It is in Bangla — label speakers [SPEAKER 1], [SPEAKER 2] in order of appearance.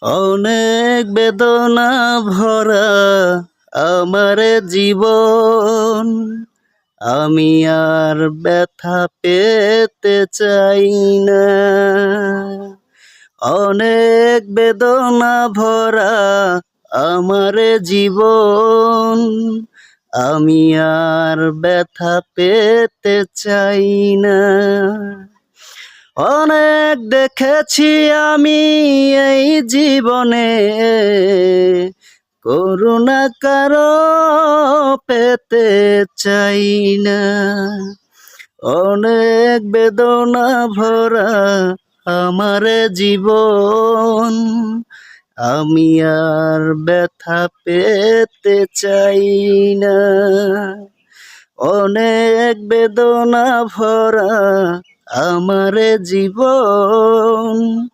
[SPEAKER 1] অনেক বেদনা ভরা আমার জীবন, আমি আর ব্যথা পেতে চাই না। অনেক বেদনা ভরা আমার জীবন, আমি আর ব্যথা পেতে চাই না। অনেক দেখেছি আমি এই জীবনে, করুণা কারো পেতে চাই না। অনেক বেদনা ভরা আমার জীবন, আমি আর ব্যথা পেতে চাই না। অনেক বেদনা ভরা আমার জীবন,